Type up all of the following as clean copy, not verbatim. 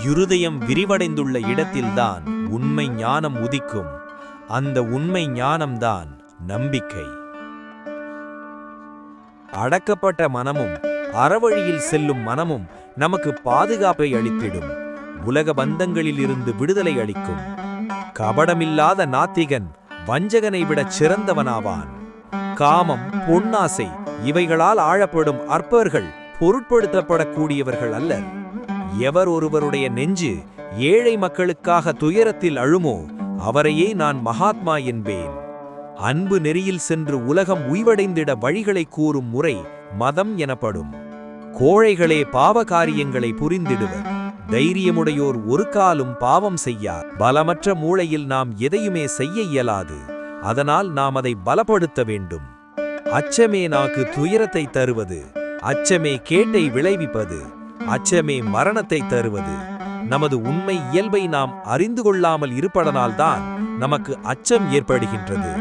இருதயம் விரிவடைந்துள்ள இடத்தில்தான் உண்மை ஞானம் உதிக்கும். அந்த உண்மை ஞானம்தான் நம்பிக்கை. அடக்கப்பட்ட மனமும் அறவழியில் செல்லும் மனமும் நமக்கு பாதுகாப்பை அளித்திடும். உலக பந்தங்களிலிருந்து விடுதலை அளிக்கும். கபடமில்லாத நாத்திகன் வஞ்சகனை விட சிறந்தவனாவான். காமம், பொன்னாசை இவைகளால் ஆழப்படும் அற்பர்கள் பொருட்படுத்தப்படக்கூடியவர்கள் அல்லர். எவர் ஒருவருடைய நெஞ்சு ஏழை மக்களுக்காக துயரத்தில் அழுமோ அவரையே நான் மகாத்மா என்பேன். அன்பு நெறியில் சென்று உலகம் உய்வடைந்திட வழிகளை கூறும் முறை மதம் எனப்படும். கோழைகளே பாவ காரியங்களை புரிந்திடுவர். தைரியமுடையோர் ஒரு காலும் பாவம் செய்யார். பலமற்ற மூளையில் நாம் எதையுமே செய்ய இயலாது. அதனால் நாம் அதை பலப்படுத்த வேண்டும். அச்சமே நாக்கு துயரத்தை தருவது. அச்சமே கேட்டை விளைவிப்பது. அச்சமே மரணத்தை தருவது. நமது உண்மை இயல்பை நாம் அறிந்து கொள்ளாமல் இருப்பதனால்தான் நமக்கு அச்சம் ஏற்படுகின்றது.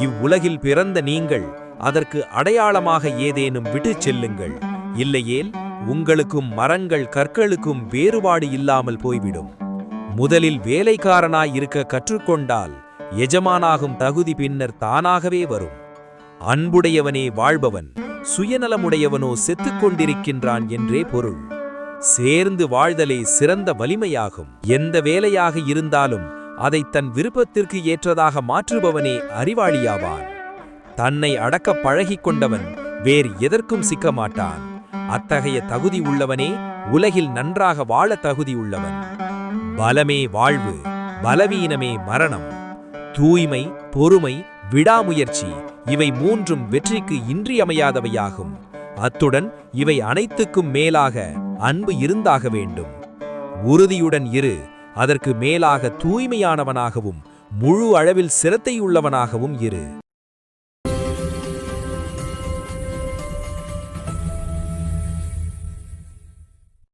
இவ்வுலகில் பிறந்த நீங்கள் அதற்கு அடையாளமாக ஏதேனும் விட்டுச் செல்லுங்கள். இல்லையேல் உங்களுக்கும் மரங்கள் கற்களுக்கும் வேறுபாடு இல்லாமல் போய்விடும். முதலில் வேலைக்காரனாய் இருக்க கற்றுக்கொண்டால் எஜமானாகும் தகுதி பின்னர் தானாகவே வரும். அன்புடையவனே வாழ்பவன், சுயநலமுடையவனோ செத்துக் கொண்டிருக்கின்றான் என்றே பொருள். சேர்ந்து வாழ்தலே சிறந்த வலிமையாகும். எந்த வேலையாக இருந்தாலும் அதை தன் விருப்பத்திற்கு ஏற்றதாக மாற்றுபவனே அறிவாளியாவான். தன்னை அடக்க பழகிக்கொண்டவன் வேறு எதற்கும் சிக்க மாட்டான். அத்தகைய தகுதி உள்ளவனே உலகில் நன்றாக வாழ தகுதி உள்ளவன். பலமே வாழ்வு, பலவீனமே மரணம். தூய்மை, பொறுமை, விடாமுயற்சி இவை மூன்றும் வெற்றிக்கு இன்றியமையாதவையாகும். அத்துடன் இவை அனைத்துக்கும் மேலாக அன்பு இருந்தாக வேண்டும். உறுதியுடன் இரு. அதற்கு மேலாக தூய்மையானவனாகவும் முழு அளவில் சிரத்தையுள்ளவனாகவும் இரு.